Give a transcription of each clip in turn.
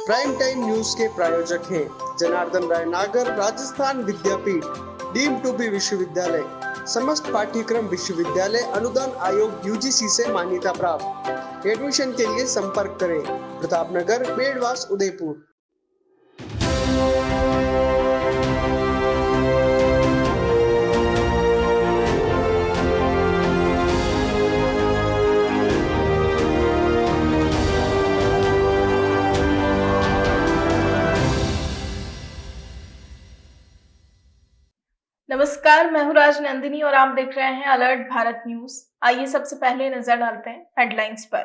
Prime time news के प्रायोजक हैं जनार्दन राय नागर, राजस्थान विद्यापीठ, डीम्ड टू बी विश्वविद्यालय, समस्त पाठ्यक्रम विश्वविद्यालय अनुदान आयोग यूजीसी से मान्यता प्राप्त। एडमिशन के लिए संपर्क करें प्रतापनगर, बेड़वास, उदयपुर। नमस्कार, मैं हूं राजनंदिनी और आप देख रहे हैं अलर्ट भारत न्यूज। आइए सबसे पहले नजर डालते हैं हेडलाइंस पर।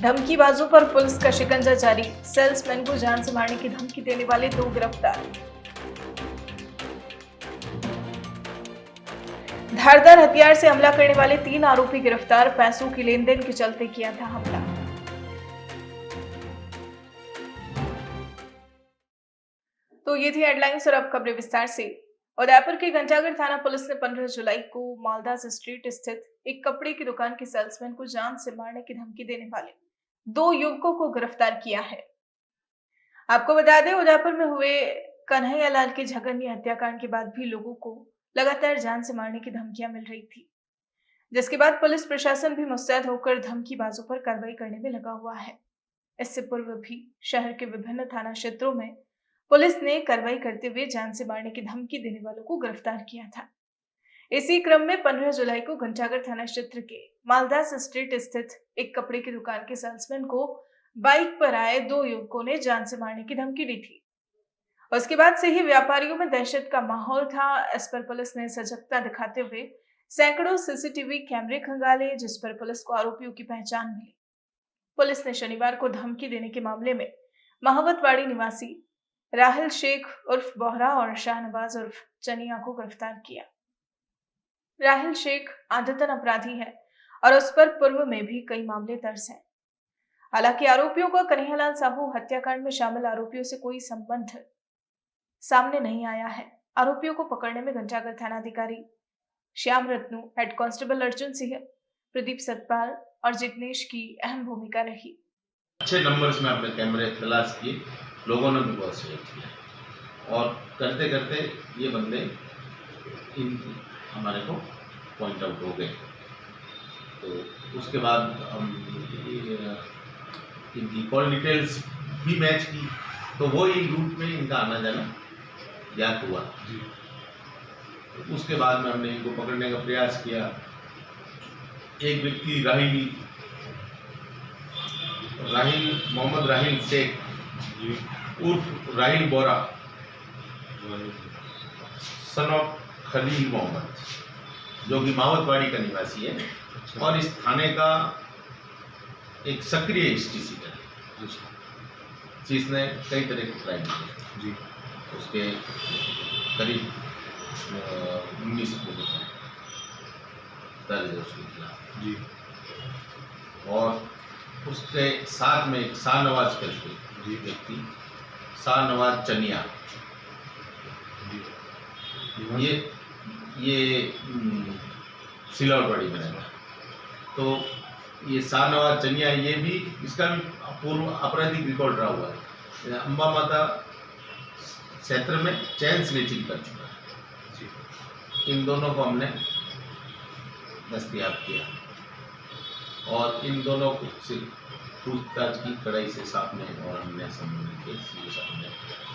धमकीबाजों पर पुलिस का शिकंजा जारी, सेल्समैन को जान से मारने की धमकी देने वाले 2 गिरफ्तार। धारदार हथियार से हमला करने वाले 3 आरोपी गिरफ्तार, पैसों की लेनदेन के चलते किया था हमला। तो ये थी हेडलाइंस और अब खबरें विस्तार से। उदयपुर के घंटाघर थाना पुलिस ने 15 जुलाई को मालदास स्ट्रीट स्थित एक कपड़े की दुकान के सेल्समैन को जान से मारने की धमकी देने वाले 2 युवकों को गिरफ्तार किया है। आपको बता दें, उदयपुर में हुए कन्हैया लाल के जघन्य हत्याकांड के बाद भी लोगों को लगातार जान से मारने की धमकियां मिल रही थी, जिसके बाद पुलिस प्रशासन भी मुस्तैद होकर धमकीबाजों पर कार्रवाई करने में लगा हुआ है। इससे पूर्व भी शहर के विभिन्न थाना क्षेत्रों में पुलिस ने कार्रवाई करते हुए जान से मारने की धमकी देने वालों को गिरफ्तार किया था। इसी क्रम में 15 जुलाई को घंटाघर थाना क्षेत्र के मालदास स्ट्रीट स्थित एक कपड़े की दुकान के सेल्समैन को बाइक पर आए 2 युवकों ने जान से मारने की धमकी दी थी। उसके बाद से ही व्यापारियों में दहशत का माहौल था। इस पर पुलिस ने सजगता दिखाते हुए सैकड़ों सीसीटीवी कैमरे खंगाले, जिस पर पुलिस को आरोपियों की पहचान मिली। पुलिस ने शनिवार को धमकी देने के मामले में महावतवाड़ी निवासी राहिल शेख उर्फ बोहरा और शाहनवाज उर्फ चनिया को गिरफ्तार किया। राहिल शेख आदतन अपराधी है और उस पर पूर्व में भी कई मामले दर्ज हैं। हालांकि आरोपियों का कन्हैयालाल साहू हत्याकांड में शामिल आरोपियों से कोई संबंध सामने नहीं आया है। आरोपियों को पकड़ने में घंटाघर थानाधिकारी श्याम रत्नू, हेड कांस्टेबल अर्जुन सिंह, प्रदीप सतपाल और जिग्नेश की अहम भूमिका रही। अच्छे नंबर्स में अपने कैमरे तलाश किए, लोगों ने भी बहुत सहयोग किया और करते करते ये बंदे हमारे को पॉइंट आउट हो गए। तो उसके बाद हम इनकी कॉल डिटेल्स भी मैच की, तो वो ही रूट में इनका आना जाना ज्ञात हुआ। तो उसके बाद में हमने इनको पकड़ने का प्रयास किया। एक व्यक्ति मोहम्मद राहिल शेख उर्फ राहिल बोरा, सन ऑफ खलील मोहम्मद, जो कि मावतवाड़ी का निवासी है और इस थाने का एक सक्रिय हिस्ट्री सीटर है, जिसने कई तरह के क्राइम किए। उसके करीब 19 दर्ज है उसके खिलाफ। और उसके साथ में एक शाहनवाज करके व्यक्ति, शाहनवाज चनिया, ये सिलौटवाड़ी में रहता। तो ये शाहनवाज चनिया, ये भी इसका भी पूर्व आपराधिक रिकॉर्ड रहा हुआ है। अंबा माता क्षेत्र में चैन स्नेचिंग कर चुका है। इन दोनों को हमने दस्तयाब किया और इन दोनों को सिर्फ पूछताछ की कड़ाई से सामने, और हमने संबंधित केस के सामने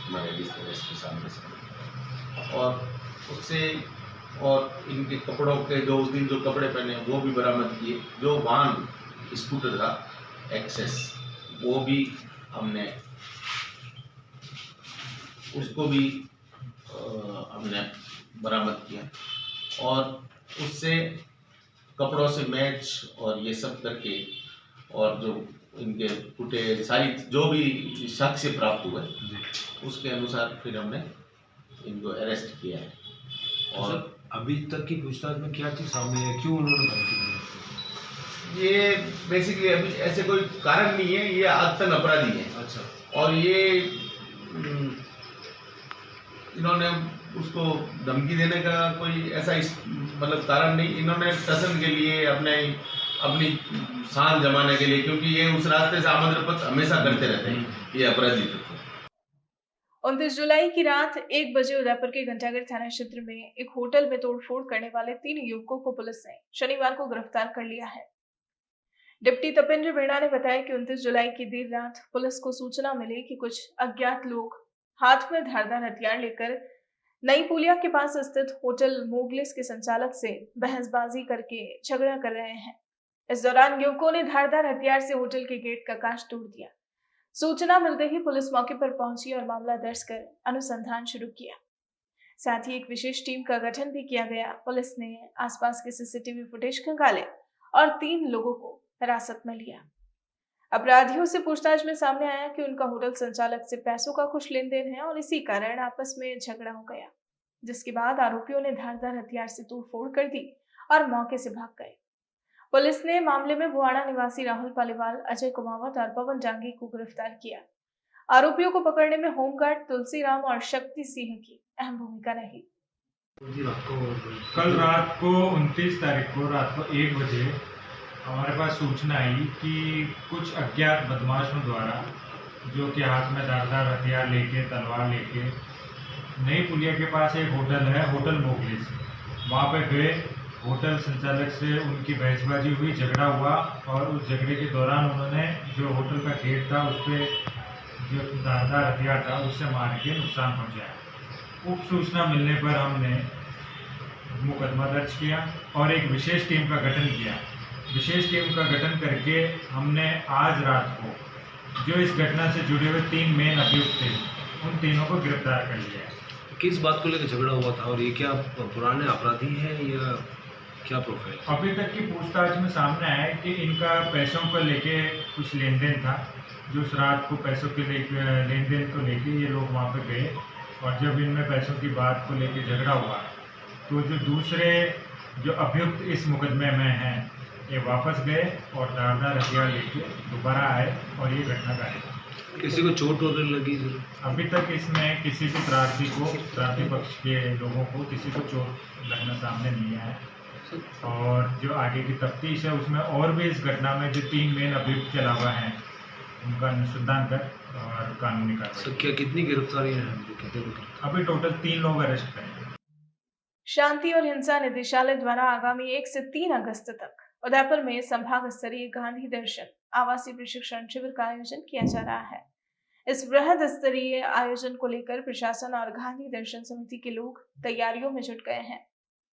हमारे डिस्ट्रिक्ट के सामने और उससे और इनके कपड़ों के जो उस दिन जो कपड़े पहने वो भी बरामद किए। जो वाहन स्कूटर था एक्सेस, वो भी हमने उसको भी हमने बरामद किया और उससे कपड़ों से मैच और ये सब करके और जो इनके फुटेज सारी जो भी साक्ष्य प्राप्त हुए उसके अनुसार फिर हमने इनको अरेस्ट किया है। और अभी तक की पूछताछ में क्या चीज़ सामने है, क्यों उन्होंने धमकी दी? ये बेसिकली अभी ऐसे कोई कारण नहीं है, ये आदतन अपराधी है। अच्छा। और ये इन्होंने उसको धमकी देने का कोई ऐसा मतलब कारण नहीं। इन्होंने टसन के लिए अपने अपनी शान जमाने के लिए, क्योंकि ये उस रास्ते से आमद रफत हमेशा करते रहते हैं ये अपराधी तत्व। 29 जुलाई की रात 1 बजे उदयपुर के घंटाघर थाना क्षेत्र में एक होटल में तोड़फोड़ करने वाले 3 युवकों को पुलिस ने शनिवार को गिरफ्तार कर लिया है। डिप्टी तपेंद्र मीणा ने बताया कि 29 जुलाई की देर रात पुलिस को सूचना मिली कि कुछ अज्ञात लोग हाथ में धारदार हथियार लेकर नई पुलिया के पास स्थित होटल मोगलिस के संचालक से बहसबाजी करके झगड़ा कर रहे हैं। इस दौरान युवकों ने धारदार हथियार से होटल के गेट का कांच तोड़ दिया। सूचना मिलते ही पुलिस मौके पर पहुंची और मामला दर्ज कर अनुसंधान शुरू किया। साथ ही एक विशेष टीम का गठन भी किया गया। पुलिस ने आसपास के सीसीटीवी फुटेज खंगाले और 3 लोगों को हिरासत में लिया। अपराधियों से पूछताछ में सामने आया कि उनका होटल संचालक से पैसों का कुछ लेन देन है और इसी कारण आपस में झगड़ा हो गया, जिसके बाद आरोपियों ने धारदार हथियार से तोड़फोड़ कर दी और मौके से भाग गए। पुलिस ने मामले में बुआड़ा निवासी राहुल पालीवाल, अजय कुमावत और पवन डांगी को गिरफ्तार किया। आरोपियों को पकड़ने में होमगार्ड तुलसीराम और शक्ति सिंह की अहम भूमिका रही। कल रात को 29 तारीख को रात को 1 बजे हमारे पास सूचना आई कि कुछ अज्ञात बदमाशों द्वारा, जो कि हाथ में धारदार हथियार लेके, तलवार लेके, नई पुलिया के पास एक होटल है, होटल मोगलिस, वहाँ पे गए। होटल संचालक से उनकी बहसबाजी हुई, झगड़ा हुआ और उस झगड़े के दौरान उन्होंने जो होटल का गेट था उस पर जो धारदार हथियार था उससे मार के नुकसान पहुँचाया। उप सूचना मिलने पर हमने मुकदमा दर्ज किया और एक विशेष टीम का गठन किया। विशेष टीम का गठन करके हमने आज रात को जो इस घटना से जुड़े हुए 3 मेन अभियुक्त थे, उन तीनों को गिरफ्तार कर लिया है। किस बात को लेकर झगड़ा हुआ था और ये क्या पुराने अपराधी हैं या क्या प्रोफाइल? अभी तक की पूछताछ में सामने आया है कि इनका पैसों को लेके कुछ लेन देन था। जो उस रात को पैसों के लेन देन को लेके ये लोग वहाँ पे गए और जब इनमें पैसों की बात को लेके झगड़ा हुआ तो जो दूसरे जो अभियुक्त इस मुकदमे में हैं ये वापस गए और धारदार हथियार लेके दोबारा आए और ये घटना घटी। किसी को चोट वगैरह लगी? अभी तक इसमें किसी भी प्रार्थी पक्ष के लोगों को किसी को चोट लगना सामने नहीं आया और जो आगे की तफ्तीश है उसमें और भी इस घटना में जो 3 मेन अभियुक्त के अलावा हैं उनका अनुसंधान कर और कानूनी कार्रवाई। क्या कितनी गिरफ्तारियां हैं? कितने लोग? अभी टोटल 3 लोग अरेस्ट करें। शांति और हिंसा निदेशालय द्वारा आगामी 1 से 3 अगस्त तक उदयपुर में संभाग स्तरीय गांधी दर्शन आवासीय प्रशिक्षण शिविर का आयोजन किया जा रहा है। इस बृहद स्तरीय आयोजन को लेकर प्रशासन और गांधी दर्शन समिति के लोग तैयारियों में जुट गए हैं।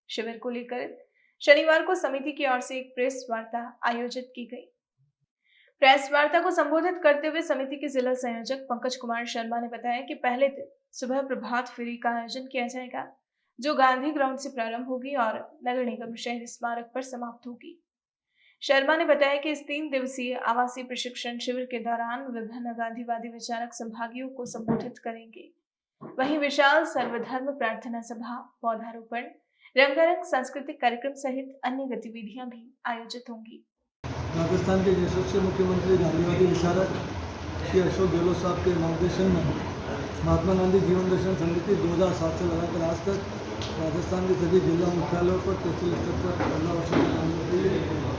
शिविर को लेकर शनिवार को समिति की ओर से एक प्रेस वार्ता आयोजित की गई। प्रेस वार्ता को संबोधित करते हुए समिति के जिला संयोजक पंकज कुमार शर्मा ने बताया कि पहले दिन सुबह प्रभात फेरी का आयोजन किया जाएगा, जो गांधी ग्राउंड से प्रारंभ होगी और नगर निगम शहरी स्मारक पर समाप्त होगी। शर्मा ने बताया कि इस 3 दिवसीय आवासीय प्रशिक्षण शिविर के दौरान विभिन्न गांधीवादी विचारक संभागियों को संबोधित करेंगे। वहीं विशाल सर्वधर्म प्रार्थना सभा, पौधारोपण, रंगारंग सांस्कृतिक कार्यक्रम सहित अन्य गतिविधियां भी आयोजित होंगी। राजस्थान के यशस्वी मुख्यमंत्री गांधीवादी विचारक श्री अशोक गहलोत साहब के मार्गदर्शन में महात्मा गांधी जीवन दर्शन समिति 2007 से लगाकर आज तक राजस्थान के सभी जिला मुख्यालयों पर तहसील स्तर पर 15 वर्षों से काम कर रही है।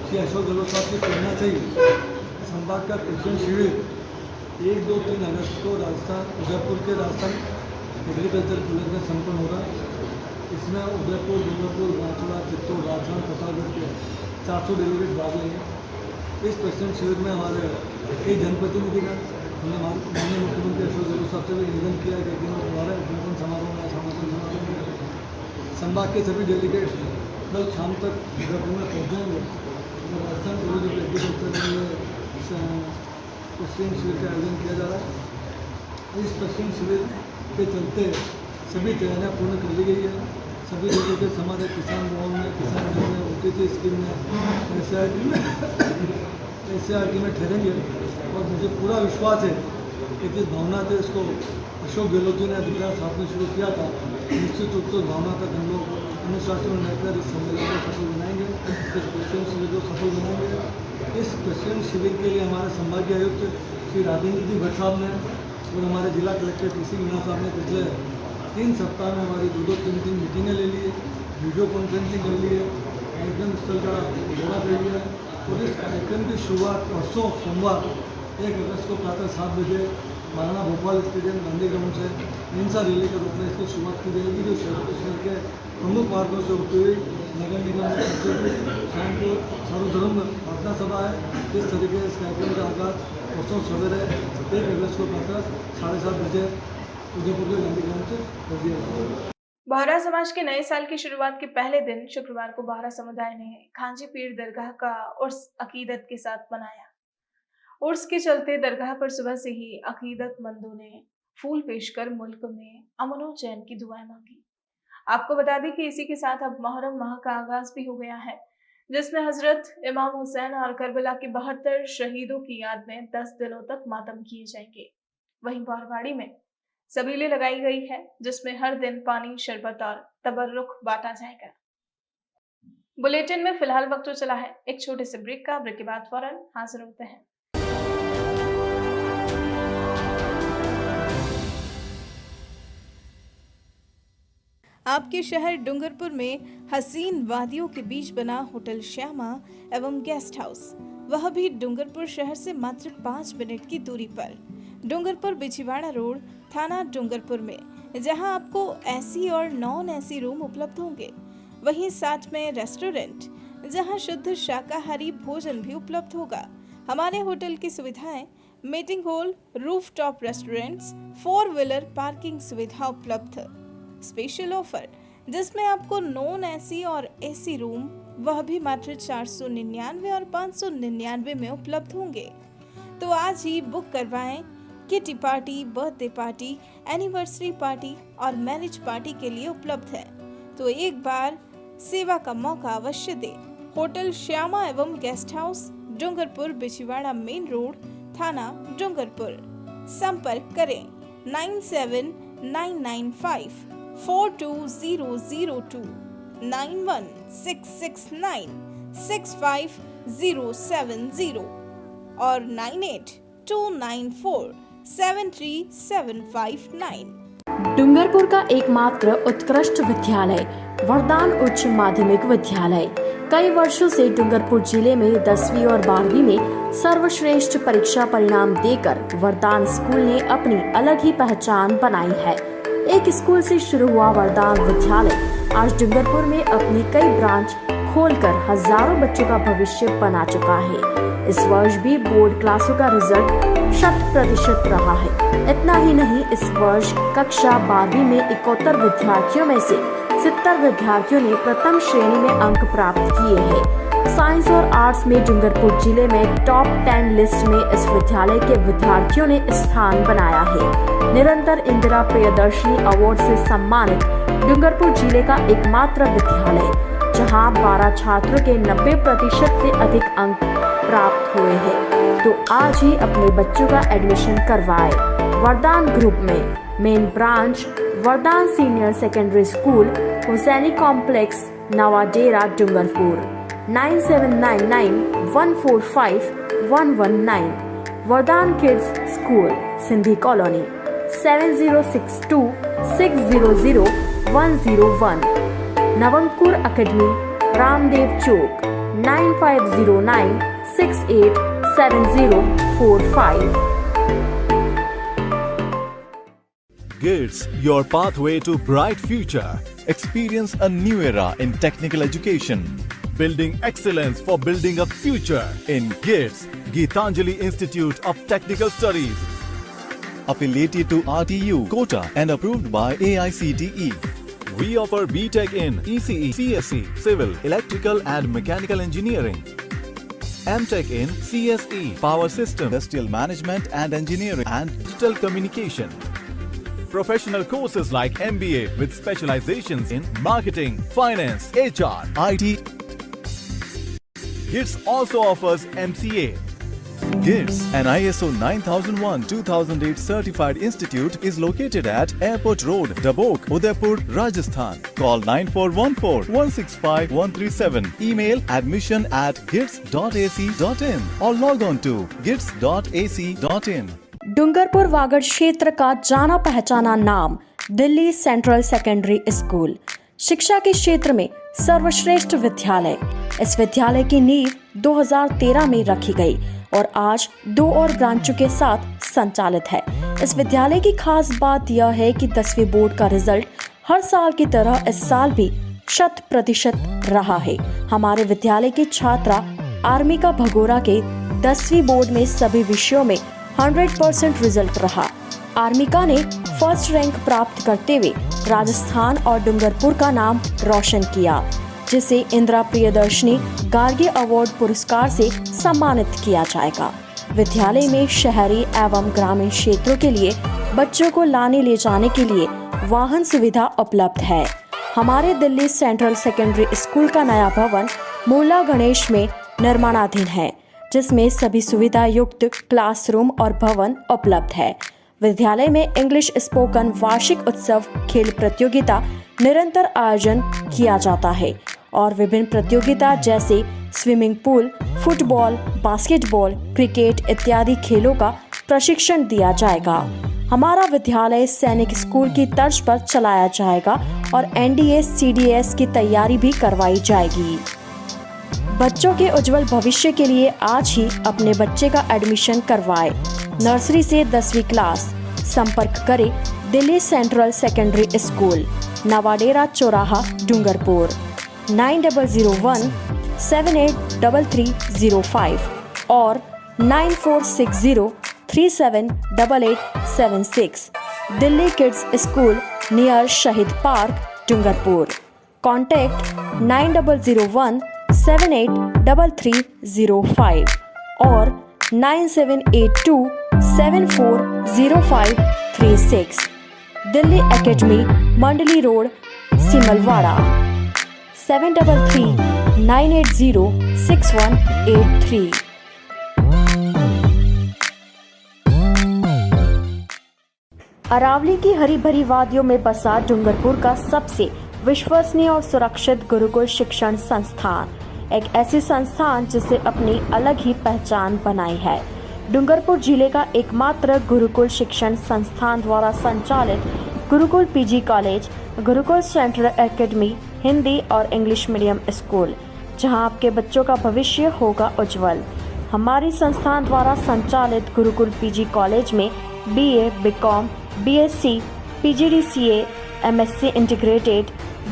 श्री अशोक गहलोत साहब की प्रेरणा से ही संभाग का प्रशिक्षण शिविर 1, 2, 3 अगस्त को उदयपुर के राजस्थान एग्रीकल्चर कॉलेज में संपन्न होगा। इसमें उदयपुर, डूंगरपुर, बांसवाड़ा, चित्तौड़, राजस्थान, प्रतापगढ़ के 400 डेलीगेट भाग लेंगे। इस प्रशिक्षण शिविर में हमारे कई जनप्रतिनिधिगण, हमने माननीय मुख्यमंत्री अशोक गहलोत साहब से भी निवेदन किया है कि हमारे उद्घाटन समारोह में संभाग के सभी डेलीगेट कल शाम तक उदयपुर में पहुँचेंगे। राजस्थान कॉलेज ऑफ एग्रीकल्चर में प्रशिक्षण शिविर का आयोजन किया जा रहा है। इस प्रशिक्षण शिविर के चलते सभी तैयारियाँ पूर्ण कर ली गई है। सभी जगह के हमारे किसान गाँव में, किसान घर में, OTT स्कीम में, SCRT में ठहरेंगे और मुझे पूरा विश्वास है कि जिस भावना से इसको अशोक गहलोत जी ने अधिकार साथ में शुरू किया था, निश्चित रूप से भावना तक हम लोग अनुशासन में रहकर इस सम्मेलन को सफल बनाएंगे, इस प्रशिक्षण शिविर को सफल बनाएंगे। इस प्रशिक्षण शिविर के लिए हमारे संभागीय आयुक्त श्री राजेंद्र जी भट्ट साहब ने और हमारे जिला कलेक्टर PC मीणा साहब ने पिछले 3 सप्ताह में हमारी 2-3 मीटिंगें ले ली है, वीडियो कॉन्फ्रेंसिंग कर ली है, कार्यक्रम स्थल का दौरा कर लिया है। और इस कार्यक्रम की शुरुआत परसों सोमवार 1 अगस्त को प्रातः 7 बजे महाराणा भोपाल स्टेडियम गांधी ग्राउंड से हिंसा रैली के रूप में इसकी शुरुआत की जाएगी, जो शहर के प्रमुख मार्गों से होते हुए नगर निगम में शाम को सर्वधर्म प्रार्थना सभा है। किस तरीके से इस कार्यक्रम का आगाज परसों सवेरे 1 अगस्त को प्रातः 7:30 बजे उदयपुर के गांधी ग्राउंड से कर दिया जाएगा। बोहरा समाज के नए साल की शुरुआत के पहले दिन शुक्रवार को बोहरा समुदाय ने खांची पीर दरगाह का उर्स अकीदत के साथ मनाया। उर्स के चलते दरगाह पर सुबह से ही अकीदतमंदों ने फूल पेश कर मुल्क में अमन और चैन की दुआएं मांगी। आपको बता दें कि इसी के साथ अब मुहर्रम माह का आगाज भी हो गया है, जिसमें हजरत इमाम हुसैन और करबला के 72 शहीदों की याद में 10 दिनों तक मातम किए जाएंगे। वहीं बहरवाड़ी में सबीलें लगाई गई है, जिसमें हर दिन पानी, शरबत और तबर्रुक बांटा जाएगा। बुलेटिन में फिलहाल वक्त तो चला है एक छोटे से ब्रेक का। ब्रेक के बाद फौरन हाजिर होते हैं। आपके शहर डूंगरपुर में हसीन वादियों के बीच बना होटल श्यामा एवं गेस्ट हाउस, वह भी डूंगरपुर शहर से मात्र 5 मिनट की दूरी पर। डूंगरपुर बिछीवाड़ा रोड, थाना डूंगरपुर में, जहां आपको एसी और नॉन एसी रूम उपलब्ध होंगे। वहीं साथ में रेस्टोरेंट, जहां शुद्ध शाकाहारी भोजन भी उपलब्ध होगा। हमारे होटल की सुविधाएं meeting hall, rooftop restaurants, 4 wheeler parking सुविधा उपलब्ध। स्पेशल ऑफर जिसमें आपको नॉन एसी और एसी रूम वह भी मात्र 499 और 599 में उपलब्ध होंगे। तो आज ही बुक करवाएं। Kitty party, birthday party, anniversary party और मैरिज पार्टी के लिए उपलब्ध है। तो एक बार सेवा का मौका अवश्य दें। होटल श्यामा एवं guest house, Dungarpur Bichhiwara main road, थाना डूंगरपुर। संपर्क करें 9799542002 9166965070 और 9829473759। डूंगरपुर का एकमात्र उत्कृष्ट विद्यालय वरदान उच्च माध्यमिक विद्यालय कई वर्षों से डूंगरपुर जिले में 10वीं और 12वीं में सर्वश्रेष्ठ परीक्षा परिणाम देकर वरदान स्कूल ने अपनी अलग ही पहचान बनाई है। एक स्कूल से शुरू हुआ वरदान विद्यालय आज डूंगरपुर में अपनी कई ब्रांच खोलकर हजारों बच्चों का भविष्य बना चुका है। इस वर्ष भी बोर्ड क्लासों का रिजल्ट 100% रहा है। इतना ही नहीं, इस वर्ष कक्षा 12वीं में 71 विद्यार्थियों में से 70 विद्यार्थियों ने प्रथम श्रेणी में अंक प्राप्त किए हैं। साइंस और आर्ट्स में डूंगरपुर जिले में टॉप 10 लिस्ट में इस विद्यालय के विद्यार्थियों ने स्थान बनाया है। निरंतर इंदिरा प्रियदर्शनी अवार्ड से सम्मानित डूंगरपुर जिले का एकमात्र विद्यालय, जहां 12 छात्रों के 90% से अधिक अंक प्राप्त हुए हैं। तो आज ही अपने बच्चों का एडमिशन करवाएं। वरदान ग्रुप में main branch Vardan senior secondary school, Husaini complex, Navadera, Dungarpur. 9799145119। Vardan kids school, Sindhi colony, 7062600101। Navankur academy, Ramdev chowk, 9509687045। GITS, your pathway to bright future. Experience a new era in technical education. Building excellence for building a future in GITS, Geetanjali Institute of Technical Studies. Affiliated to RTU, Kota and approved by AICTE. We offer BTech in ECE, CSE, Civil, Electrical and Mechanical Engineering. MTech in CSE, Power System, Industrial Management and Engineering and Digital Communication. Professional courses like MBA with specializations in Marketing, Finance, HR, IT. GITS also offers MCA. GITS, an ISO 9001-2008 certified institute, is located at Airport Road, Dabok, Udaipur, Rajasthan. Call 9414-165-137. Email admission@gits.ac.in or log on to gits.ac.in. Dungarpur Vagad क्षेत्र का जाना पहचाना नाम Delhi central secondary school, शिक्षा के क्षेत्र में सर्वश्रेष्ठ विद्यालय, इस विद्यालय की नींव 2013 में रखी गई और आज 2 और ब्रांचों के साथ संचालित है। इस विद्यालय की खास बात यह है कि 10वीं बोर्ड का रिजल्ट हर साल की तरह इस साल भी 100% रहा है। हमारे विद्यालय की छात्रा आर्मिका भगोरा के 10वीं बोर्ड में सभी विषयों में 100% रिजल्ट रहा। आर्मिका ने फर्स्ट रैंक प्राप्त करते हुए राजस्थान और डूंगरपुर का नाम रोशन किया, जिसे इंदिरा प्रियदर्शनी गार्गी अवार्ड पुरस्कार से सम्मानित किया जाएगा। विद्यालय में शहरी एवं ग्रामीण क्षेत्रों के लिए बच्चों को लाने ले जाने के लिए वाहन सुविधा उपलब्ध है। हमारे दिल्ली सेंट्रल सेकेंडरी स्कूल का नया भवन मूला गणेश में निर्माणाधीन है, जिसमें सभी सुविधा युक्त क्लासरूम और भवन उपलब्ध है। विद्यालय में इंग्लिश स्पोकन वार्षिक उत्सव खेल प्रतियोगिता निरंतर आयोजन किया जाता है और विभिन्न प्रतियोगिता जैसे swimming pool, football, basketball, cricket इत्यादि खेलों का प्रशिक्षण दिया जाएगा। हमारा विद्यालय सैनिक स्कूल की तर्ज पर चलाया जाएगा और NDA CDS की तैयारी भी करवाई जाएगी। बच्चों के उज्जवल भविष्य के लिए आज ही अपने बच्चे का एडमिशन करवाएं। नर्सरी से 10वीं क्लास। संपर्क करें Delhi central secondary school, Nawadera चौराहा, डूंगरपुर 9001783305 और 9460378876। Delhi kids school near Shaheed park, Dungarpur. Contact 9001783305 और 9782740536। Delhi academy, Mandli road, Simalwara 7339806183। अरावली की हरी भरी वादियों में बसा डूंगरपुर का सबसे विश्वसनीय और सुरक्षित गुरुकुल शिक्षण संस्थान, एक ऐसी संस्थान जिसे अपनी अलग ही पहचान बनाई है। डूंगरपुर जिले का एकमात्र गुरुकुल शिक्षण संस्थान द्वारा संचालित Gurukul PG college, Gurukul central academy, Hindi और इंग्लिश मीडियम स्कूल, जहां आपके बच्चों का भविष्य होगा उज्जवल। हमारी संस्थान द्वारा संचालित गुरुकुल PG कॉलेज में BA, BCom, BSc, PGDCA, MSc integrated,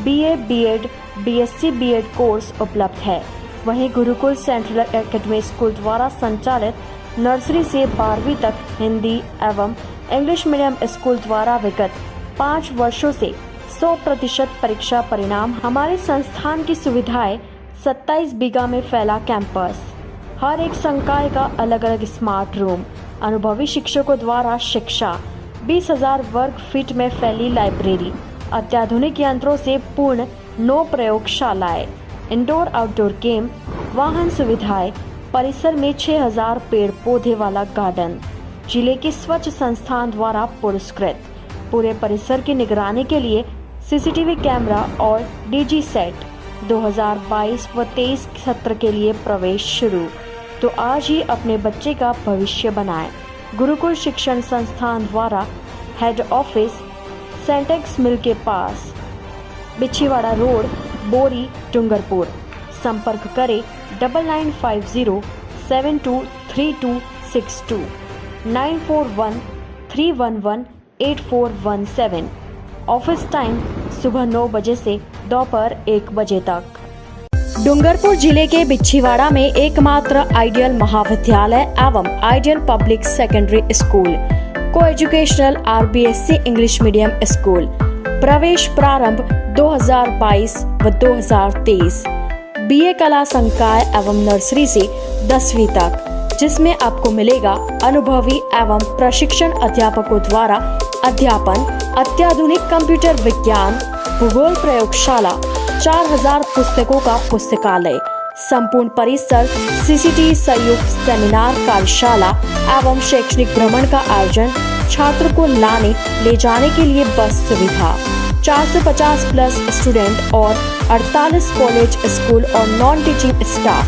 BA, BEd, BSc, BEd course उपलब्ध है। वहीं गुरुकुल सेंट्रल एकेडमी स्कूल द्वारा संचालित नर्सरी से 12वीं तक हिंदी एवं इंग्लिश मीडियम स्कूल द्वारा विगत 5 वर्षों से 100% परीक्षा परिणाम। हमारे संस्थान की सुविधाएं 27 बीघा में फैला कैंपस, हर एक संकाय का अलग अलग स्मार्ट रूम, अनुभवी शिक्षकों द्वारा शिक्षा, 20,000 वर्ग फीट में फैली लाइब्रेरी, अत्याधुनिक यंत्रों से पूर्ण 9 प्रयोगशालाएं, इंडोर आउटडोर गेम, वाहन सुविधाएं, परिसर में 6000 पेड़ पौधे वाला गार्डन, जिले के स्वच्छ संस्थान द्वारा पुरस्कृत। पूरे परिसर की निगरानी के लिए CCTV कैमरा और DG सेट। 2022 व 23 सत्र के लिए प्रवेश शुरू। तो आज ही अपने बच्चे का भविष्य बनाएं। गुरुकुल शिक्षण संस्थान द्वारा हेड ऑफिस सेंटेक्स मिल के पास, बिछीवाड़ा रोड, बोरी, डूंगरपुर। संपर्क करें 9950723262 9413118417। ऑफिस टाइम सुबह 9 बजे से दोपहर 1 बजे तक। डूंगरपुर जिले के बिछीवाड़ा में एकमात्र आइडियल महाविद्यालय एवं आइडियल पब्लिक सेकेंडरी स्कूल, को educational RBSC English medium school. प्रवेश प्रारंभ 2022 व 2023। BA कला संकाय एवं नर्सरी से 10वीं तक, जिसमें आपको मिलेगा अनुभवी एवं प्रशिक्षण अध्यापकों द्वारा अध्यापन, अत्याधुनिक कंप्यूटर विज्ञान, भूगोल प्रयोगशाला, 4000 पुस्तकों का पुस्तकालय, संपूर्ण परिसर, CCTV संयुक्त सेमिनार कार्यशाला एवं शैक्षणिक भ्रमण का आयोजन, छात्र को लाने ले जाने के लिए बस सुविधा, 450 प्लस स्टूडेंट और 48 कॉलेज, स्कूल और non teaching staff.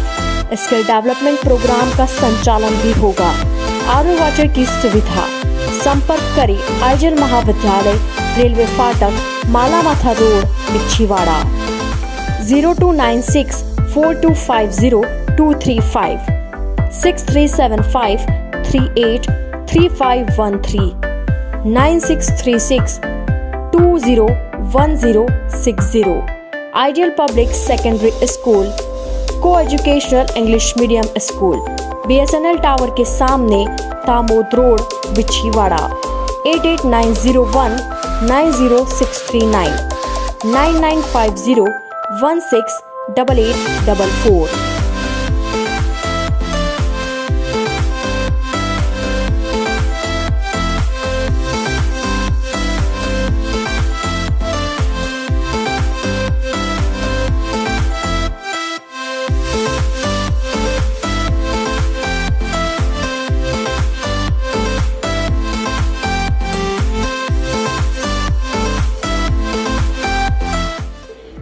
Skill development programme का संचालन भी होगा। RO वाटर की सुविधा। संपर्क करें आइडियल महाविद्यालय, रेलवे फाटक, मालामाथा road, Bichhiwara 0296 4250-235, 6375-383513, 9636-201060. Ideal Public Secondary School, Co-Educational English Medium School, BSNL Tower के सामने, तामोद road, Bichhiwara. 8890190639, 9950168844.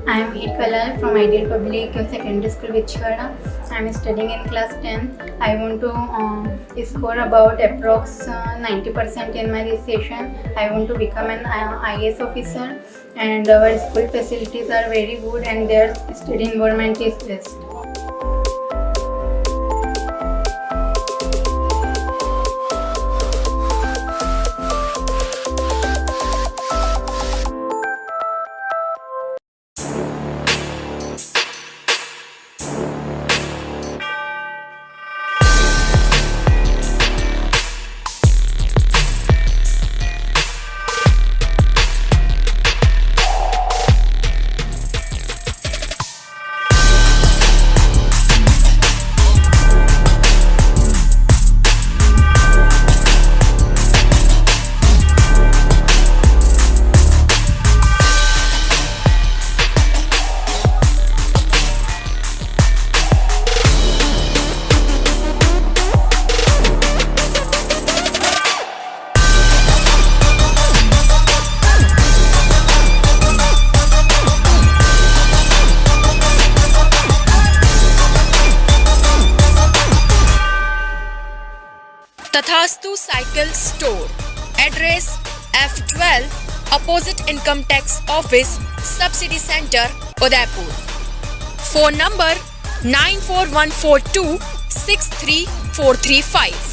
I am Veer Kalal from Ideal Public Secondary School, Vichwara. I am studying in class 10th. I want to score about approx 90% in my this session. I want to become an IAS officer, and our school facilities are very good and their study environment is best. Tathastu cycle store, address F12 opposite income tax office, subsidy centre, Udaipur. Phone number 9414263435.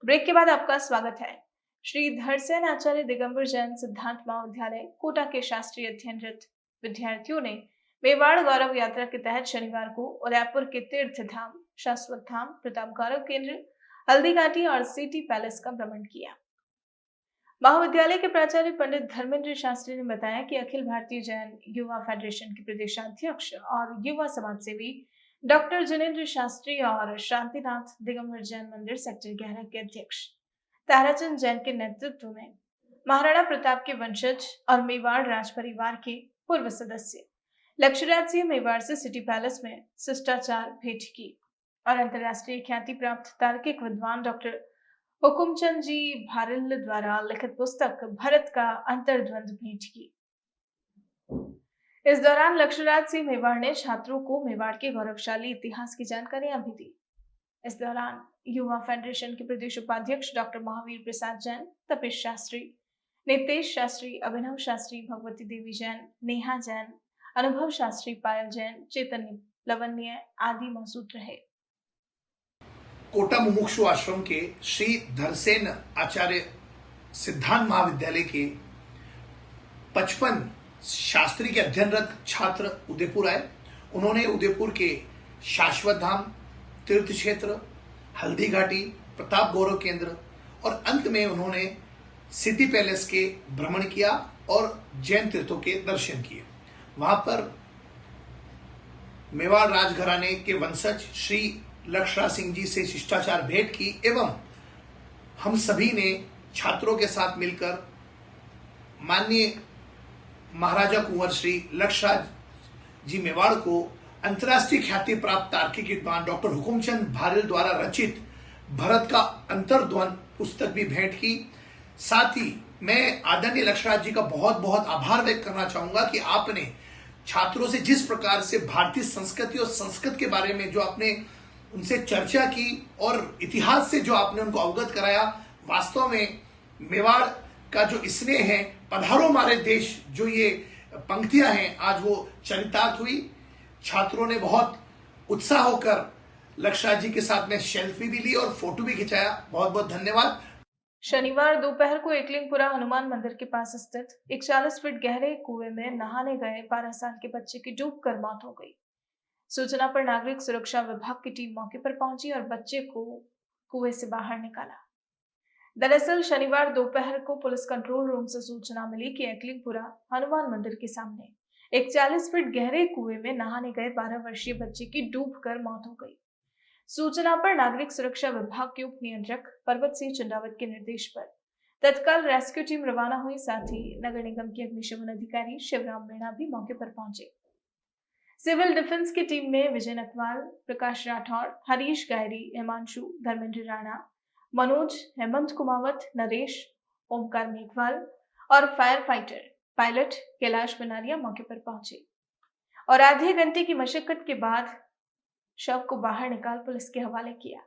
Break के बाद आपका स्वागत है. श्री धरसेन आचार्य दिगंबर जैन सिद्धांत महाविद्यालय कोटा के शास्त्रीय अध्ययनरत विद्यार्थियों ने मेवाड़ गौरव यात्रा के तहत शनिवार को उदयपुर के तीर्थ धाम, शाश्वत धाम, प्रताप गौरव केंद्र, हल्दी घाटी और सिटी पैलेस का भ्रमण किया. महाविद्यालय के प्राचार्य पंडित धर्मेंद्र शास्त्री ने बताया कि अखिल भारतीय जैन युवा फेडरेशन के प्रदेशाध्यक्ष और युवा समाज सेवी डॉक्टर जिनेंद्र शास्त्री और शांतिनाथ दिगंबर जैन मंदिर सेक्टर 11 के अध्यक्ष ताराचंद जैन के नेतृत्व में महाराणा प्रताप के वंशज और मेवाड़ राज परिवार के पूर्व सदस्य लक्ष्यराज सिंह मेवाड़ से सिटी पैलेस में शिष्टाचार भेंट की और अंतर्राष्ट्रीय ख्याति प्राप्त तार्किक विद्वान डॉक्टर हुकुमचंद जी भारिल द्वारा लिखित पुस्तक भरत का अंतर्द्वंद भेंट की. इस दौरान लक्ष्यराज सिंह मेवाड़ ने छात्रों को मेवाड़ के गौरवशाली इतिहास की जानकारियां भी दी. इस दौरान युवा फेडरेशन के प्रदेश उपाध्यक्ष डॉक्टर महावीर प्रसाद जैन, तपेश शास्त्री, नितेश शास्त्री, अभिनव शास्त्री, भगवती देवी जैन, नेहा जैन, अनुभव शास्त्री, पायल जैन, चैतन्य लवन्य आदि मौजूद रहे. कोटा मुमुक्षु आश्रम के श्री धरसेन आचार्य सिद्धांत महाविद्यालय के 55 शास्त्री के अध्ययनरत छात्र उदयपुर आए. उन्होंने उदयपुर के शाश्वत धाम, तीर्थ क्षेत्र, हल्दी घाटी, प्रताप गौरव केंद्र और अंत में उन्होंने सिटी पैलेस के भ्रमण किया और जैन तीर्थों के दर्शन किए. वहां पर मेवाड़ राजघराने के वंशज श्री लक्ष्यराज सिंह जी से शिष्टाचार भेंट की एवं हम सभी ने छात्रों के साथ मिलकर माननीय महाराजा कुंवर श्री लक्ष्यराज जी मेवाड़ को अंतर्राष्ट्रीय ख्याति प्राप्त तार्किक विद्वान डॉक्टर हुकुमचंद भारिल द्वारा रचित भरत का अंतर्द्वंद पुस्तक भी भेंट की. साथ ही मैं आदरणीय लक्षराज जी का बहुत बहुत आभार व्यक्त करना चाहूंगा कि आपने छात्रों से जिस प्रकार से भारतीय संस्कृति और संस्कृत के बारे में जो आपने उनसे चर्चा की और इतिहास से जो आपने उनको अवगत कराया, वास्तव में मेवाड़ का जो स्नेह है, पधारो हमारे देश, जो ये पंक्तियां हैं, आज वो चरितार्थ हुई। छात्रों ने बहुत उत्साह होकर लक्षराज जी के साथ में सेल्फी भी ली और फोटो भी खिंचाया। बहुत बहुत धन्यवाद। शनिवार दोपहर को एकलिंगपुरा हनुमान मंदिर के पास स्थित एक 40 फीट गहरे कुएं में नहाने गए 12 साल के बच्चे की डूबकर मौत हो गई। सूचना पर नागरिक सुरक्षा विभाग की टीम मौके पर पहुंची और बच्चे को कुएं से बाहर निकाला। दरअसल शनिवार दोपहर को पुलिस कंट्रोल रूम से सूचना मिली कि एकलिंगपुरा हनुमान मंदिर के सामने एक 40 फीट गहरे कुएं में नहाने गए 12 वर्षीय बच्चे की डूबकर मौत हो गई। सूचना पर नागरिक सुरक्षा विभाग के उप नियंत्रक पर्वत सिंह चंडावत के निर्देश पर तत्काल रेस्क्यू टीम रवाना हुई। साथ ही नगर निगम के अग्निशमन अधिकारी शिवराम मीणा भी मौके पर पहुंचे। सिविल डिफेंस की टीम में विजय नटवाल, प्रकाश राठौड़, हरीश गायरी, हिमांशु, धर्मेंद्र राणा, मनोज, हेमंत कुमावत, नरेश, ओमकार मेघवाल और फायर फाइटर पायलट कैलाश बनारिया मौके पर पहुंचे और आधे घंटे की मशक्कत के बाद शव को बाहर निकाल पुलिस के हवाले किया,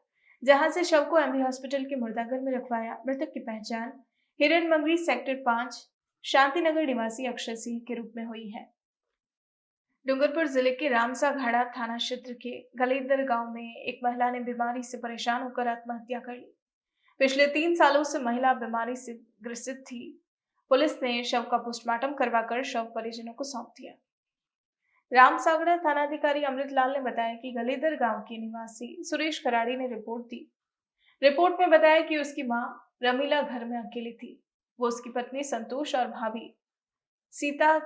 जहां से शव को एमबी हॉस्पिटल के मुर्दाघर में रखवाया। मृतक की पहचान हिरन मंगरी सेक्टर 5 शांतिनगर निवासी अक्षय सिंह के रूप में हुई है। डूंगरपुर जिले के रामसाघाड़ा थाना क्षेत्र के गलेदर गांव में एक महिला ने बीमारी से परेशान होकर आत्महत्या कर ली। पिछले 3 सालों से महिला बीमारी से ग्रसित थी। पुलिस ने शव का पोस्टमार्टम करवाकर शव परिजनों को सौंप दिया। रामसागड़ा थानाधिकारी अमृतलाल ने बताया कि गलेदर गांव के निवासी सुरेश कराड़ी ने रिपोर्ट दी। रिपोर्ट में बताया कि उसकी मां रमीला घर में अकेली थी। वो उसकी पत्नी संतोष और भाभी सीता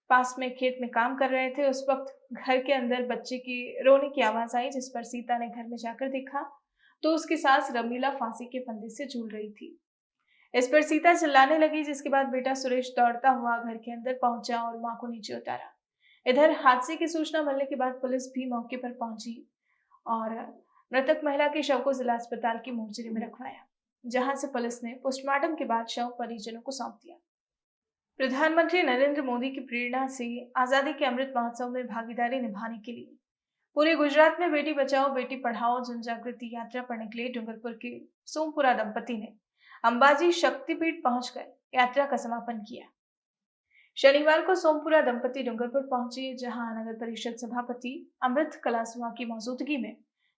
पास में खेत में काम कर रहे थे। उस वक्त घर के अंदर बच्चे की रोने की आवाज आई, जिस पर सीता ने घर में जाकर देखा तो उसकी सास रमीला फांसी के फंदे से झूल रही थी। इस पर सीता चिल्लाने लगी, जिसके बाद बेटा सुरेश दौड़ता हुआ घर के अंदर पहुंचा और मां को नीचे उतारा। इधर हादसे की सूचना मिलने के बाद पुलिस भी मौके पर पहुंची और मृतक महिला के शव को जिला अस्पताल की मोर्चरी में रखवाया, जहां से पुलिस ने पोस्टमार्टम के बाद शव परिजनों को सौंप दिया। प्रधानमंत्री नरेंद्र मोदी की प्रेरणा से आजादी के अमृत महोत्सव में भागीदारी निभाने के लिए पूरे गुजरात में बेटी बचाओ बेटी पढ़ाओ जन जागृति यात्रा पर निकले डूंगरपुर के सोमपुरा दंपति ने अंबाजी शक्तिपीठ पहुंचकर यात्रा का समापन किया। शनिवार को सोमपुरा दंपति डूंगरपुर पहुंचे, जहां नगर परिषद सभापति अमृत कलासुआ की मौजूदगी में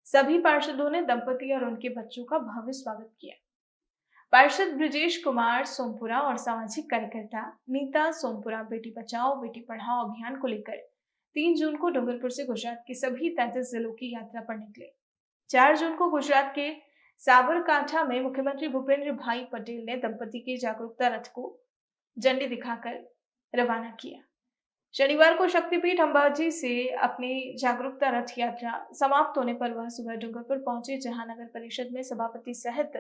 सभी पार्षदों ने दंपति और उनके बच्चों का भव्य स्वागत किया। पार्षद ब्रिजेश कुमार सोमपुरा और सामाजिक कार्यकर्ता नीता सोमपुरा बेटी बचाओ बेटी पढ़ाओ अभियान को लेकर 3 जून को डूंगरपुर से गुजरात के सभी 33 जिलों की यात्रा पर निकले। 4 जून को गुजरात के साबरकांठा में मुख्यमंत्री भूपेंद्र भाई पटेल ने दंपति के जागरूकता रथ को झंडी दिखाकर रवाना किया। शनिवार को शक्तिपीठ अंबाजी से अपनी जागरूकता रथ यात्रा समाप्त होने पर वह सुबह डूंगरपुर पहुंचे, जहां नगर परिषद में सभापति सहित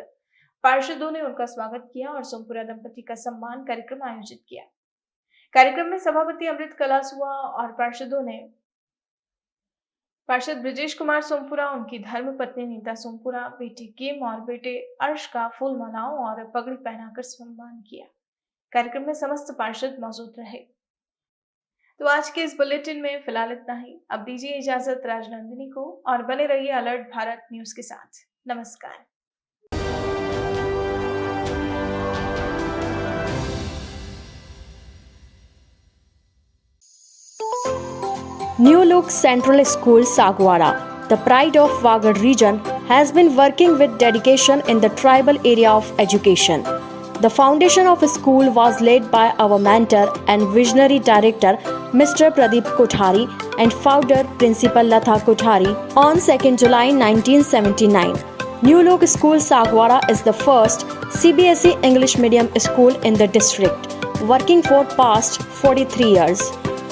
पार्षदों ने उनका स्वागत किया और सोमपुरा दंपति का सम्मान कार्यक्रम आयोजित किया। कार्यक्रम में सभापति अमृत कलासुआ और पार्षद ब्रिजेश कुमार सोमपुरा, उनकी धर्म पत्नी नीता सोमपुरा, बेटी किम और बेटे अर्श का फूल मालाओं और पगड़ी पहनाकर सम्मान किया। कार्यक्रम में समस्त पार्षद मौजूद रहे। तो आज के इस बुलेटिन में फिलहाल इतना ही। अब दीजिए इजाजत राजनंदिनी को और बने रहिए अलर्ट भारत न्यूज के साथ। नमस्कार। New Look Central School Sagwara, the pride of Wagad region, has been working with dedication in the tribal area of education. The foundation of a school was laid by our mentor and visionary director Mr. Pradeep Kothari and founder Principal Latha Kothari on 2nd July 1979. New Look School Sagwara is the first CBSE English medium school in the district, working for past 43 years.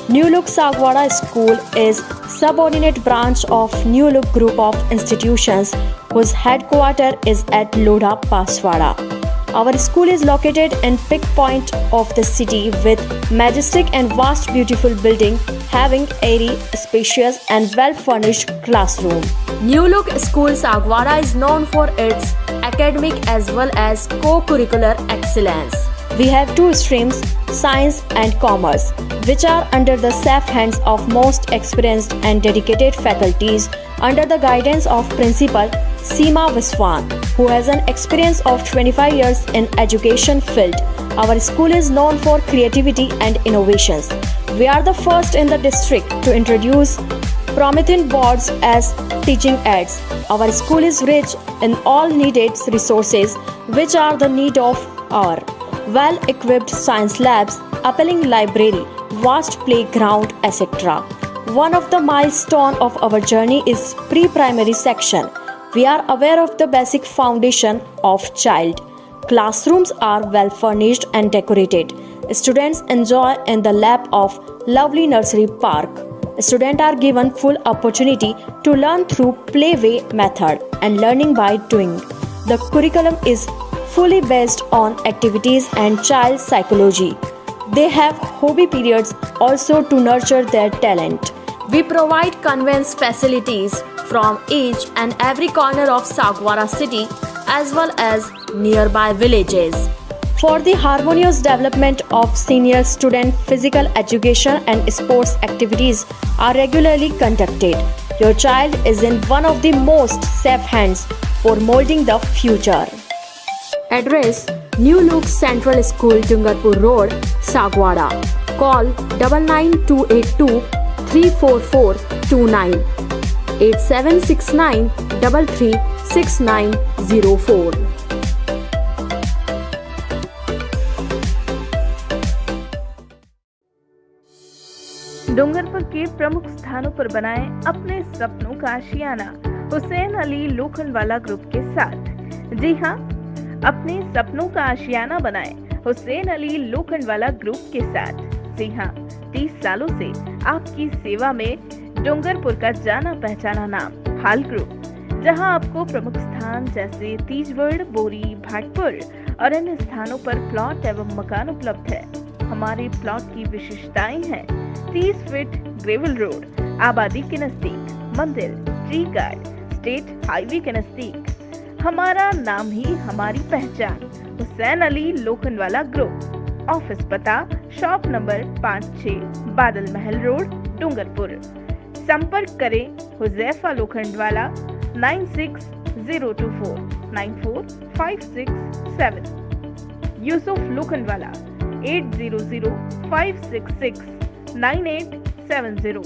New Look Sagwara School is subordinate branch of New Look Group of Institutions, whose headquarters is at Lodha, Paswara. Our school is located in peak point of the city with majestic and vast beautiful building having airy, spacious and well-furnished classroom. New Look School Sagwara is known for its academic as well as co-curricular excellence. We have two streams, Science and Commerce, which are under the safe hands of most experienced and dedicated faculties under the guidance of Principal Seema Viswan, who has an experience of 25 years in education field. Our school is known for creativity and innovations. We are the first in the district to introduce Promethean boards as teaching aids. Our school is rich in all needed resources which are the need of our well-equipped science labs, appealing library, vast playground, etc. One of the milestones of our journey is pre-primary section. We are aware of the basic foundation of child. Classrooms are well furnished and decorated. Students enjoy in the lap of lovely nursery park. Students are given full opportunity to learn through playway method and learning by doing. The curriculum is fully based on activities and child psychology. They have hobby periods also to nurture their talent. We provide conveyance facilities from each and every corner of Sagwara city as well as nearby villages. For the harmonious development of senior student, physical education and sports activities are regularly conducted. Your child is in one of the most safe hands for molding the future. Address: New Look Central School, Dungarpur Road, Sagwara. Call 99282 34429 8769 336904. Dungarpur के प्रमुख स्थानों पर बनाएं अपने सपनों का आशियाना Hussain Ali Lokhandwala group के साथ। जी हाँ, अपने सपनों का आशियाना बनाएं हुसैन अली लोखंडवाला ग्रुप के साथ। जी हाँ, 30 सालों से आपकी सेवा में डूंगरपुर का जाना पहचाना नाम हाल ग्रुप, जहां आपको प्रमुख स्थान जैसे तीजवड़, बोरी, भाटपुर और अन्य स्थानों पर प्लॉट एवं मकान उपलब्ध है। हमारे प्लॉट की विशेषताएं हैं 30 फीट ग्रेवल रोड, आबादी के नजदीक, मंदिर, ट्री गार्ड, स्टेट हाईवे के नजदीक। हमारा नाम ही हमारी पहचान, हुसैन अली लोखंडवाला ग्रुप। ऑफिस पता शॉप नंबर 56, बादल महल रोड, डूंगरपुर। संपर्क करें Huzaifa Lokhandwala 9602494567, Yusuf Lokhandwala 8005669870।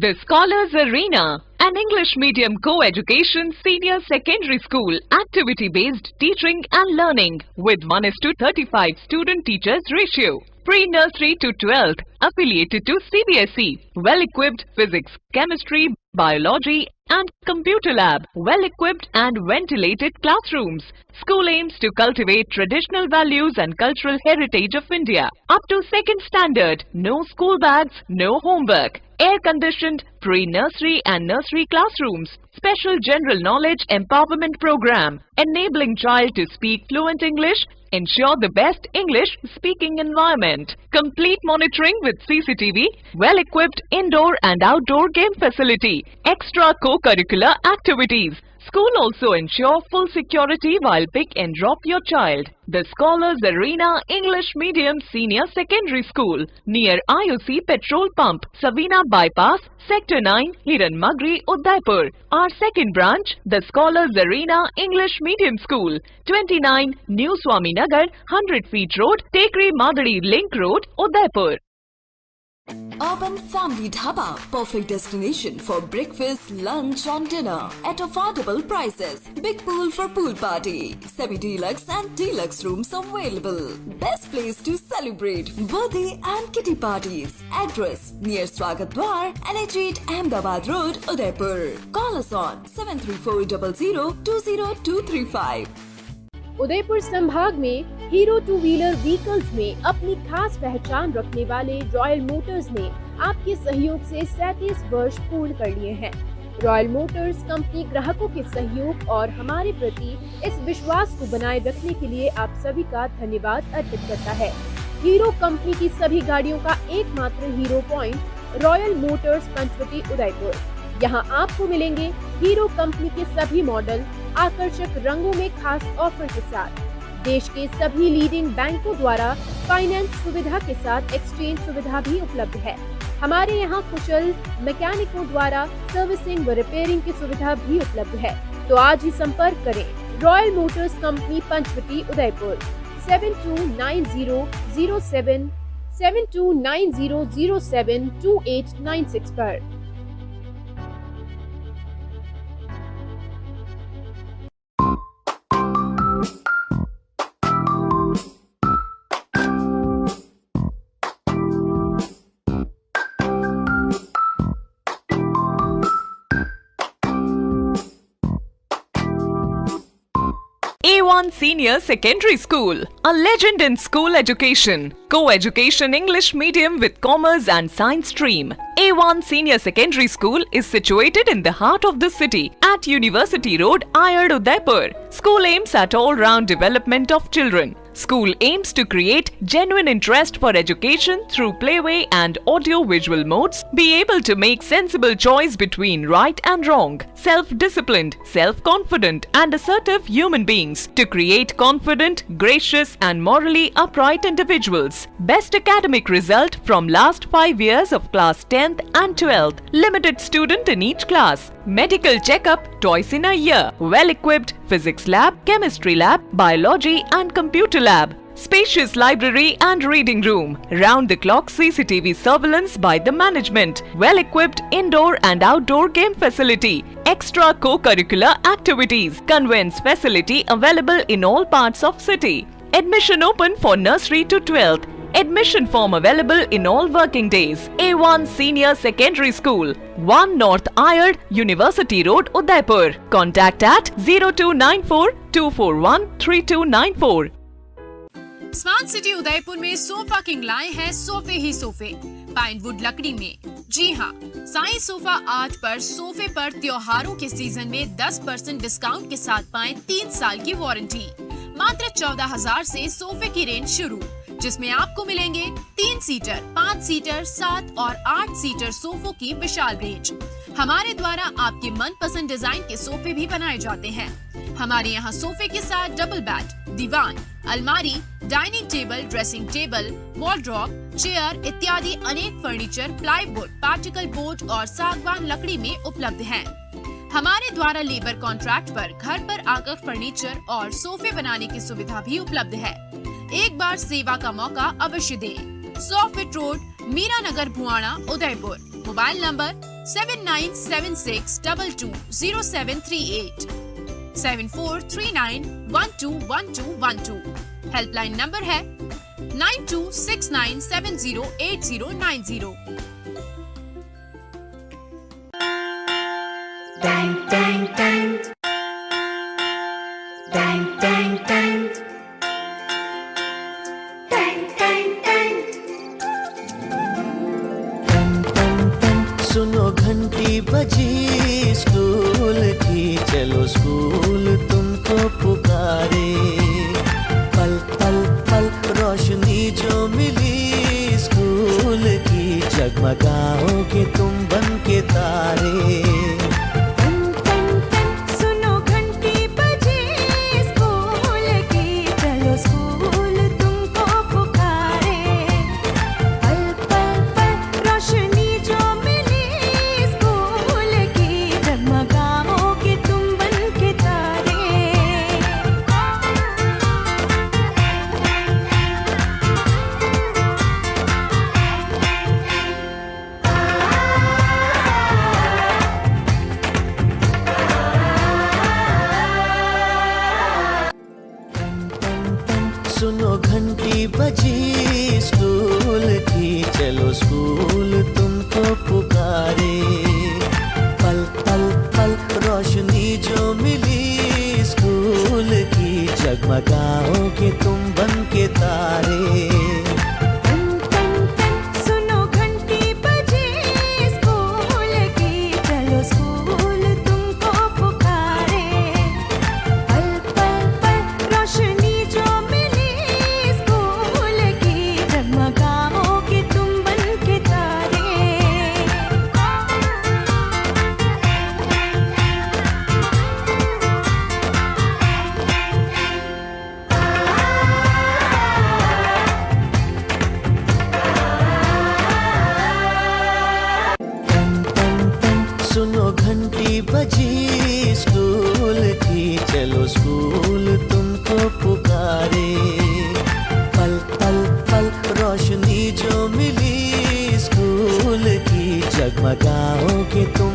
The Scholars Arena, an English medium co-education senior secondary school, activity-based teaching and learning with 1:35 student-teachers ratio. Pre-nursery to 12th, affiliated to CBSE. Well-equipped physics, chemistry, biology and computer lab. Well-equipped and ventilated classrooms. School aims to cultivate traditional values and cultural heritage of India. Up to 2nd standard, no school bags, no homework. Air-conditioned pre-nursery and nursery classrooms. Special general knowledge empowerment program, enabling child to speak fluent English. Ensure the best English speaking environment. Complete monitoring with CCTV. Well-equipped indoor and outdoor game facility. Extra co-curricular activities. School also ensure full security while pick and drop your child. The Scholars Arena English Medium Senior Secondary School near IOC Petrol Pump, Savina Bypass, Sector 9, Hiranmagri, Udaipur. Our second branch, the Scholars Arena English Medium School, 29 New Swaminagar, 100 Feet Road, Tekri Madari Link Road, Udaipur. Urban Family Dhaba, perfect destination for breakfast, lunch and dinner at affordable prices. Big pool for pool party, semi-deluxe and deluxe rooms available. Best place to celebrate birthday and kitty parties. Address near Swagat Dwar, NH8 Ahmedabad Road, Udaipur. Call us on 7340020235. Udaipur संभाग में hero two wheeler vehicles में अपनी खास पहचान रखने वाले royal Motors ने आपके सहयोग से 37 वर्ष पूर्ण कर लिए हैं। रॉयल मोटर्स कंपनी ग्राहकों के सहयोग और हमारे प्रति इस विश्वास को बनाए रखने के लिए आप सभी का धन्यवाद अर्पित करता है। हीरो कंपनी की सभी गाड़ियों का एकमात्र Hero Point Royal Motors Panchvati Udaipur. यहाँ आपको मिलेंगे हीरो कंपनी के सभी मॉडल आकर्षक रंगों में खास ऑफर के साथ। देश के सभी लीडिंग बैंकों द्वारा फाइनेंस सुविधा के साथ एक्सचेंज सुविधा भी उपलब्ध है। हमारे यहाँ कुशल मैकेनिकों द्वारा सर्विसिंग व रिपेयरिंग की सुविधा भी उपलब्ध है। तो आज ही संपर्क करें Royal Motors company Panchvati Udaipur 7290072896 पर। A1 Senior Secondary School, a legend in school education. Co-education English medium with commerce and science stream. A1 Senior Secondary School is situated in the heart of the city at University Road, Ayad, Udaipur. School aims at all-round development of children. School aims to create genuine interest for education through playway and audio-visual modes, be able to make sensible choice between right and wrong, self-disciplined, self-confident and assertive human beings, to create confident, gracious and morally upright individuals. Best academic result from last 5 years of class 10th and 12th. Limited student in each class. Medical checkup twice in a year. Well-equipped physics lab, chemistry lab, biology and computer lab. Spacious library and reading room. Round-the-clock CCTV surveillance by the management. Well-equipped indoor and outdoor game facility. Extra co-curricular activities. Conveyance facility available in all parts of city. Admission open for nursery to 12th. Admission form available in all working days. A1 Senior Secondary School, 1 North Ayad, University Road, Udaipur. Contact at 0294 241 3294. Smart city Udaipur में sofa king लाए हैं सोफे ही सोफे Pinewood लकड़ी में। जी हाँ, Sai sofa art पर सोफे पर त्योहारों के सीजन में 10% डिस्काउंट के साथ पाएं 3 साल की वारंटी। मात्र 14,000 से सोफे की रेंज शुरू, जिसमें आपको मिलेंगे 3 सीटर, 5 सीटर, 7 और 8 सीटर सोफों की विशाल रेंज। हमारे द्वारा आपके मनपसंद डिजाइन के सोफे भी बनाए जाते हैं। हमारे यहाँ सोफे के साथ डबल बेड, दीवान, अलमारी, dining table, dressing table, wardrobe, chair इत्यादि अनेक फर्नीचर प्लाईवुड, पार्टिकल बोर्ड और सागवान लकड़ी में उपलब्ध हैं। हमारे द्वारा लेबर कॉन्ट्रैक्ट पर घर पर आकर फर्नीचर और सोफे बनाने की सुविधा भी उपलब्ध है। एक बार सेवा का मौका अवश्य दें। 100 feet road, Meera Nagar, Bhuana, Udaipur. Mobile number 7976220738 7439121212। Helpline number है 9269708090। Dang dang dang, dang dang dang, dang dang dang, dang dang dang। सुनो घंटी बजी स्कूल की, चलो स्कूल तुमको पुकारे। पल पल पल रोशनी जो मिली स्कूल की, जगमगाओगे तुम बन के तारे। घंटी बजी स्कूल की, चलो स्कूल तुमको पुकारे। पल पल पल रोशनी जो मिली स्कूल की, जगमगाओगे तुम